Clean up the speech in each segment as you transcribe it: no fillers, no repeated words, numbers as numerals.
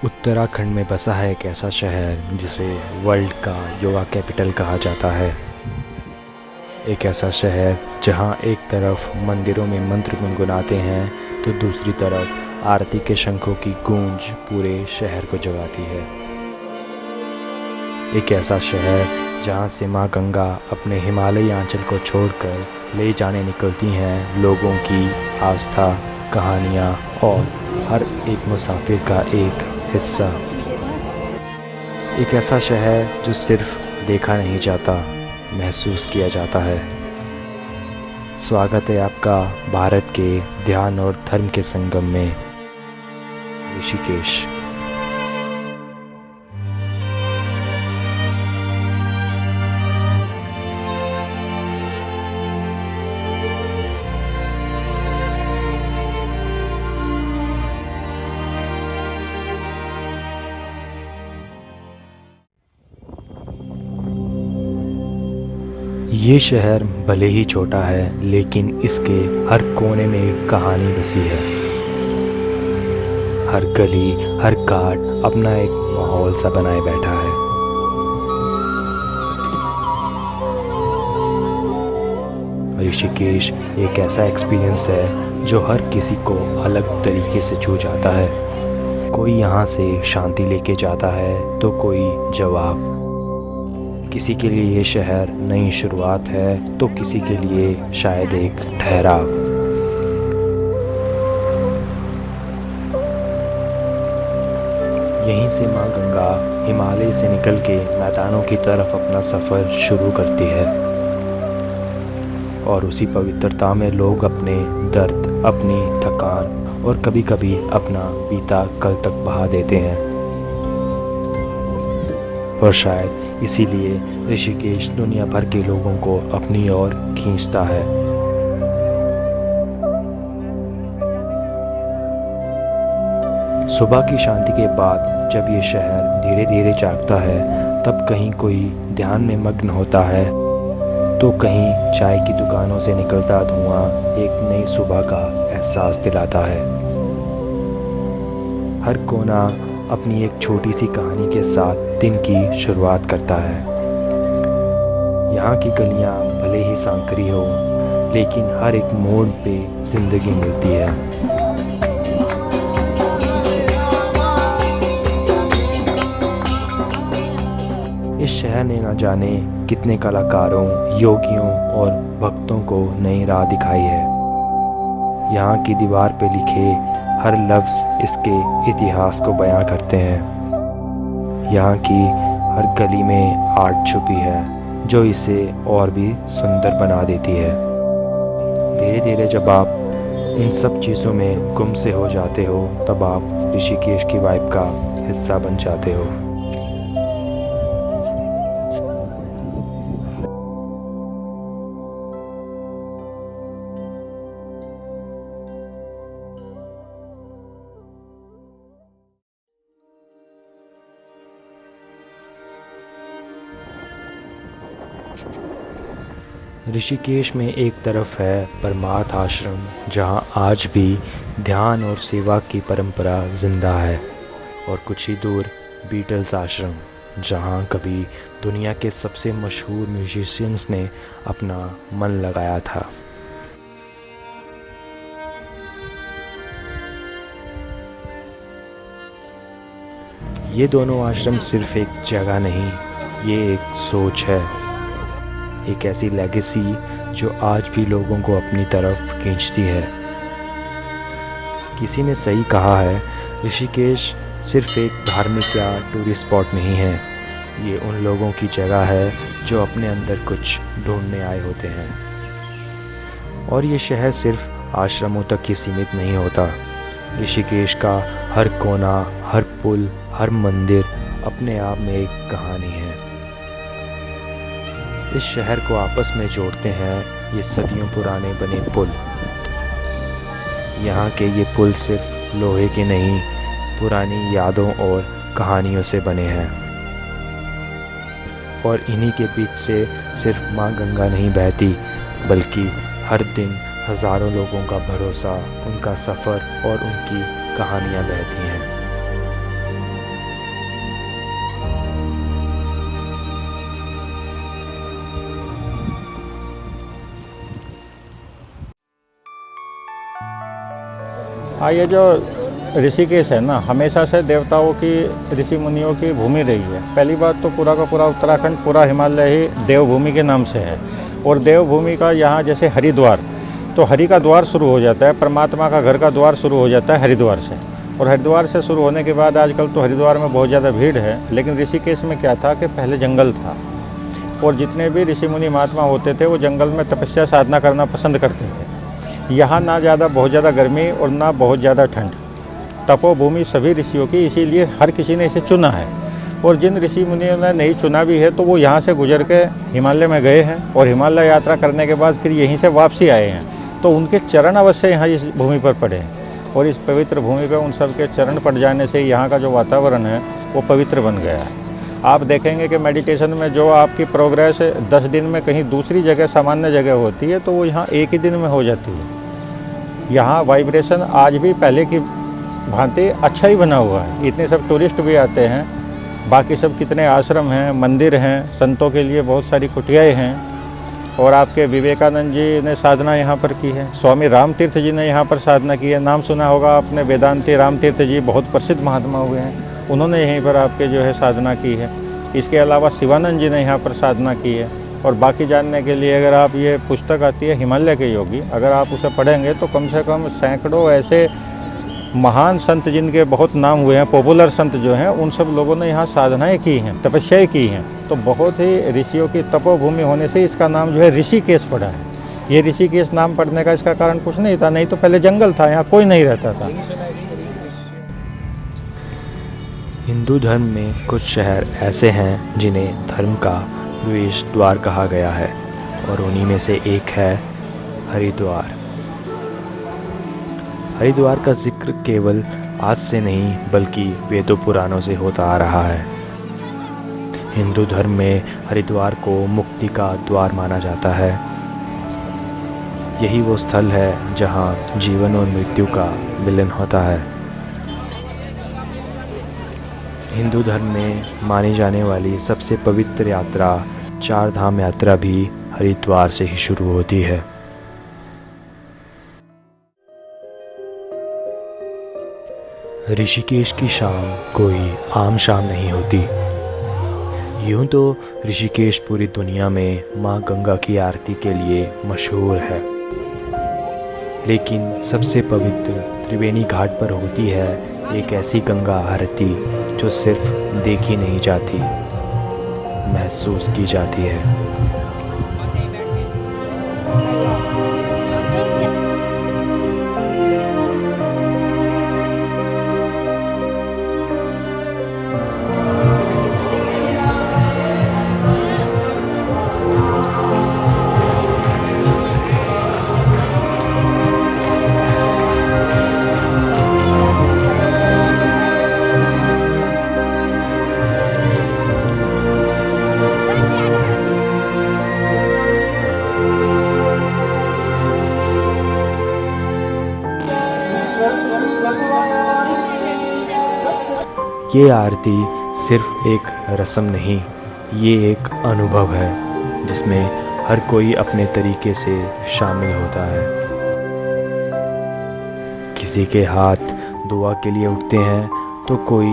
उत्तराखंड में बसा है एक ऐसा शहर जिसे वर्ल्ड का योगा कैपिटल कहा जाता है। एक ऐसा शहर जहां एक तरफ मंदिरों में मंत्र गुनगुनाते हैं तो दूसरी तरफ आरती के शंखों की गूंज पूरे शहर को जगाती है। एक ऐसा शहर जहां से माँ गंगा अपने हिमालयी आंचल को छोड़कर ले जाने निकलती हैं लोगों की आस्था, कहानियाँ और हर एक मुसाफिर का एक हिस्सा। एक ऐसा शहर जो सिर्फ देखा नहीं जाता, महसूस किया जाता है। स्वागत है आपका भारत के ध्यान और धर्म के संगम में, ऋषिकेश। ये शहर भले ही छोटा है, लेकिन इसके हर कोने में एक कहानी बसी है। हर गली, हर घाट अपना एक माहौल सा बनाए बैठा है। ऋषिकेश एक ऐसा एक्सपीरियंस है जो हर किसी को अलग तरीके से छू जाता है। कोई यहाँ से शांति लेके जाता है तो कोई जवाब। किसी के लिए ये शहर नई शुरुआत है तो किसी के लिए शायद एक ठहराव। यहीं से माँ गंगा हिमालय से निकल के मैदानों की तरफ अपना सफ़र शुरू करती है और उसी पवित्रता में लोग अपने दर्द, अपनी थकान और कभी कभी अपना बीता कल तक बहा देते हैं। और शायद इसीलिए ऋषिकेश दुनिया भर के लोगों को अपनी ओर खींचता है। सुबह की शांति के बाद जब ये शहर धीरे धीरे जागता है, तब कहीं कोई ध्यान में मग्न होता है तो कहीं चाय की दुकानों से निकलता धुआं एक नई सुबह का एहसास दिलाता है। हर कोना अपनी एक छोटी सी कहानी के साथ दिन की शुरुआत करता है। यहाँ की गलियाँ भले ही सांकरी हो, लेकिन हर एक मोड़ पे जिंदगी मिलती है। इस शहर ने न जाने कितने कलाकारों, योगियों और भक्तों को नई राह दिखाई है। यहाँ की दीवार पे लिखे हर लफ्ज़ इसके इतिहास को बयां करते हैं। यहाँ की हर गली में आर्ट छुपी है जो इसे और भी सुंदर बना देती है। धीरे धीरे जब आप इन सब चीज़ों में गुम से हो जाते हो, तब आप ऋषिकेश की वाइब का हिस्सा बन जाते हो। ऋषिकेश में एक तरफ है परमार्थ आश्रम, जहाँ आज भी ध्यान और सेवा की परंपरा जिंदा है, और कुछ ही दूर बीटल्स आश्रम, जहाँ कभी दुनिया के सबसे मशहूर म्यूजिशियंस ने अपना मन लगाया था। ये दोनों आश्रम सिर्फ एक जगह नहीं, ये एक सोच है, एक ऐसी लेगेसी जो आज भी लोगों को अपनी तरफ खींचती है। किसी ने सही कहा है, ऋषिकेश सिर्फ एक धार्मिक या टूरिस्ट स्पॉट नहीं है, ये उन लोगों की जगह है जो अपने अंदर कुछ ढूंढने आए होते हैं। और ये शहर सिर्फ आश्रमों तक ही सीमित नहीं होता। ऋषिकेश का हर कोना, हर पुल, हर मंदिर अपने आप में एक कहानी है। इस शहर को आपस में जोड़ते हैं ये सदियों पुराने बने पुल। यहाँ के ये पुल सिर्फ लोहे के नहीं, पुरानी यादों और कहानियों से बने हैं। और इन्हीं के बीच से सिर्फ माँ गंगा नहीं बहती, बल्कि हर दिन हज़ारों लोगों का भरोसा, उनका सफ़र और उनकी कहानियाँ बहती हैं। हाँ, ये जो ऋषिकेश है ना, हमेशा से देवताओं की, ऋषि मुनियों की भूमि रही है। पहली बात तो पूरा का पूरा उत्तराखंड, पूरा हिमालय ही देवभूमि के नाम से है। और देवभूमि का यहाँ जैसे हरिद्वार, तो हरि का द्वार शुरू हो जाता है, परमात्मा का घर का द्वार शुरू हो जाता है हरिद्वार से। और हरिद्वार से शुरू होने के बाद आजकल तो हरिद्वार में बहुत ज़्यादा भीड़ है, लेकिन ऋषिकेश में क्या था कि पहले जंगल था, और जितने भी ऋषि मुनि महात्मा होते थे वो जंगल में तपस्या साधना करना पसंद करते थे। यहाँ ना ज़्यादा बहुत ज़्यादा गर्मी और ना बहुत ज़्यादा ठंड, तपोभूमि सभी ऋषियों की, इसीलिए हर किसी ने इसे चुना है। और जिन ऋषि मुनियों ने नहीं चुना भी है तो वो यहाँ से गुजर के हिमालय में गए हैं, और हिमालय यात्रा करने के बाद फिर यहीं से वापसी आए हैं, तो उनके चरण अवश्य यहाँ इस भूमि पर पड़े हैं। और इस पवित्र भूमि पर उन सब के चरण पड़ जाने से यहाँ का जो वातावरण है वो पवित्र बन गया है। आप देखेंगे कि मेडिटेशन में जो आपकी प्रोग्रेस 10 दिन में कहीं दूसरी जगह सामान्य जगह होती है, तो वो यहाँ एक ही दिन में हो जाती है। यहाँ वाइब्रेशन आज भी पहले की भांति अच्छा ही बना हुआ है। इतने सब टूरिस्ट भी आते हैं, बाकी सब कितने आश्रम हैं, मंदिर हैं, संतों के लिए बहुत सारी कुटियाएँ हैं। और आपके विवेकानंद जी ने साधना यहाँ पर की है, स्वामी राम तीर्थ जी ने यहाँ पर साधना की है। नाम सुना होगा आपने, वेदांती राम तीर्थ जी बहुत प्रसिद्ध महात्मा हुए हैं, उन्होंने यहीं पर आपके जो है साधना की है। इसके अलावा शिवानंद जी ने यहाँ पर साधना की है। और बाकी जानने के लिए अगर आप, ये पुस्तक आती है हिमालय के योगी, अगर आप उसे पढ़ेंगे तो कम से कम सैकड़ों ऐसे महान संत जिनके बहुत नाम हुए हैं, पॉपुलर संत जो हैं, उन सब लोगों ने यहाँ साधनाएं की हैं, तपस्याएं की हैं। तो बहुत ही ऋषियों की तपोभूमि होने से इसका नाम जो है ऋषिकेश पड़ा है। ये ऋषिकेश नाम पड़ने का इसका कारण कुछ नहीं था, नहीं तो पहले जंगल था, यहाँ कोई नहीं रहता था। हिंदू धर्म में कुछ शहर ऐसे हैं जिन्हें धर्म का प्रवेश द्वार कहा गया है, और उन्हीं में से एक है हरिद्वार। हरिद्वार का जिक्र केवल आज से नहीं बल्कि वेदों पुराणों से होता आ रहा है। हिंदू धर्म में हरिद्वार को मुक्ति का द्वार माना जाता है। यही वो स्थल है जहाँ जीवन और मृत्यु का मिलन होता है। हिंदू धर्म में मानी जाने वाली सबसे पवित्र यात्रा, चार धाम यात्रा भी हरिद्वार से ही शुरू होती है। ऋषिकेश की शाम कोई आम शाम नहीं होती। यूं तो ऋषिकेश पूरी दुनिया में माँ गंगा की आरती के लिए मशहूर है, लेकिन सबसे पवित्र त्रिवेणी घाट पर होती है एक ऐसी गंगा आरती जो सिर्फ देखी नहीं जाती, महसूस की जाती है। ये आरती सिर्फ एक रस्म नहीं, ये एक अनुभव है जिसमें हर कोई अपने तरीके से शामिल होता है। किसी के हाथ दुआ के लिए उठते हैं तो कोई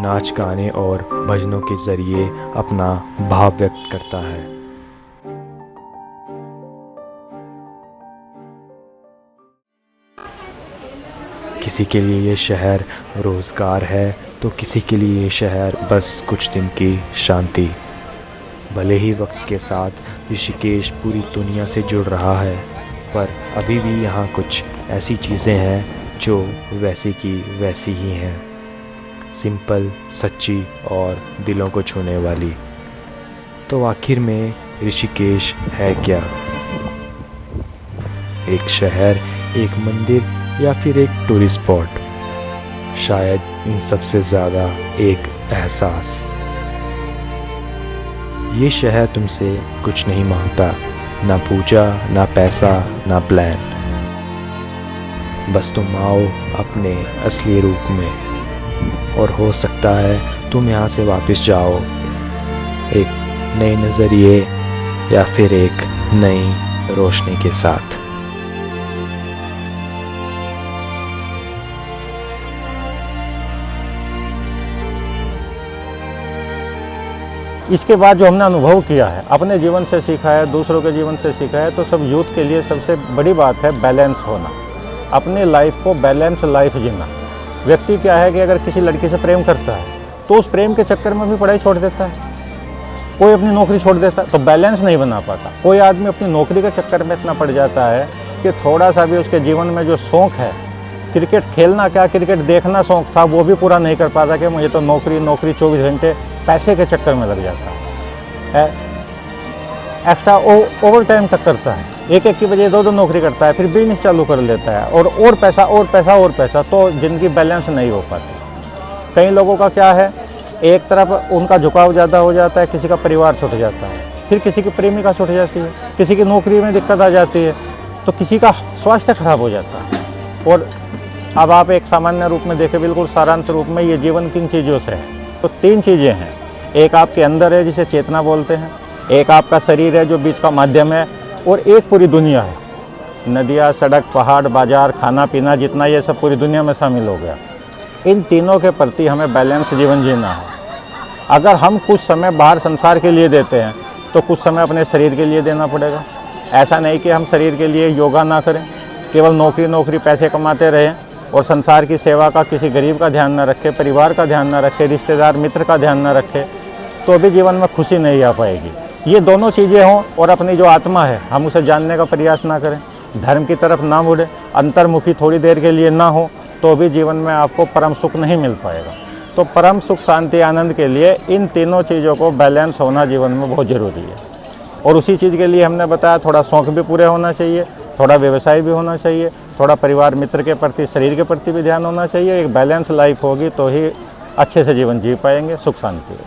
नाच गाने और भजनों के ज़रिए अपना भाव व्यक्त करता है। किसी के लिए ये शहर रोज़गार है तो किसी के लिए ये शहर बस कुछ दिन की शांति। भले ही वक्त के साथ ऋषिकेश पूरी दुनिया से जुड़ रहा है, पर अभी भी यहाँ कुछ ऐसी चीज़ें हैं जो वैसी की वैसी ही हैं, सिंपल, सच्ची और दिलों को छूने वाली। तो आखिर में ऋषिकेश है क्या? एक शहर, एक मंदिर या फिर एक टूरिस्ट स्पॉट? शायद इन सबसे ज़्यादा एक एहसास। ये शहर तुमसे कुछ नहीं मांगता, ना पूजा, ना पैसा, ना प्लान। बस तुम आओ अपने असली रूप में, और हो सकता है तुम यहाँ से वापस जाओ एक नए नज़रिए या फिर एक नई रोशनी के साथ। इसके बाद जो हमने अनुभव किया है, अपने जीवन से सीखा है, दूसरों के जीवन से सीखा है, तो सब यूथ के लिए सबसे बड़ी बात है बैलेंस होना, अपनी लाइफ को बैलेंस लाइफ जीना। व्यक्ति क्या है कि अगर किसी लड़की से प्रेम करता है तो उस प्रेम के चक्कर में भी पढ़ाई छोड़ देता है, कोई अपनी नौकरी छोड़ देता है, तो बैलेंस नहीं बना पाता। कोई आदमी अपनी नौकरी के चक्कर में इतना पड़ जाता है कि थोड़ा सा भी उसके जीवन में जो शौक़ है, क्रिकेट खेलना क्या क्रिकेट देखना शौक़ था, वो भी पूरा नहीं कर पाता कि मुझे तो नौकरी 24 घंटे पैसे के चक्कर में लग जाता है। एक्स्ट्रा ओवर टाइम तक करता है, एक की बजाय 2 नौकरी करता है, फिर बिजनेस चालू कर लेता है और पैसा और पैसा और पैसा, तो जिनकी बैलेंस नहीं हो पाती। कई लोगों का क्या है, एक तरफ उनका झुकाव ज़्यादा हो जाता है, किसी का परिवार छूट जाता है, फिर किसी की प्रेमिका छूट जाती है, किसी की नौकरी में दिक्कत आ जाती है, तो किसी का स्वास्थ्य खराब हो जाता है। और अब आप एक सामान्य रूप में देखें, बिल्कुल सारांश रूप में, ये जीवन किन चीज़ों से है, तो 3 चीज़ें हैं। एक आपके अंदर है जिसे चेतना बोलते हैं, एक आपका शरीर है जो बीच का माध्यम है, और एक पूरी दुनिया है, नदियाँ, सड़क, पहाड़, बाजार, खाना पीना, जितना ये सब पूरी दुनिया में शामिल हो गया। इन तीनों के प्रति हमें बैलेंस जीवन जीना है। अगर हम कुछ समय बाहर संसार के लिए देते हैं तो कुछ समय अपने शरीर के लिए देना पड़ेगा। ऐसा नहीं कि हम शरीर के लिए योगा ना करें, केवल नौकरी पैसे कमाते रहें और संसार की सेवा का, किसी गरीब का ध्यान ना रखें, परिवार का ध्यान ना रखें, रिश्तेदार मित्र का ध्यान ना रखें, तो भी जीवन में खुशी नहीं आ पाएगी। ये दोनों चीज़ें हों और अपनी जो आत्मा है हम उसे जानने का प्रयास ना करें, धर्म की तरफ ना मुड़े, अंतर्मुखी थोड़ी देर के लिए ना हो, तो भी जीवन में आपको परम सुख नहीं मिल पाएगा। तो परम सुख, शांति, आनंद के लिए इन तीनों चीज़ों को बैलेंस होना जीवन में बहुत ज़रूरी है। और उसी चीज़ के लिए हमने बताया, थोड़ा शौक़ भी पूरे होना चाहिए, थोड़ा व्यवसाय भी होना चाहिए, थोड़ा परिवार मित्र के प्रति, शरीर के प्रति भी ध्यान होना चाहिए। एक बैलेंस लाइफ होगी तो ही अच्छे से जीवन जी पाएंगे, सुख शांति।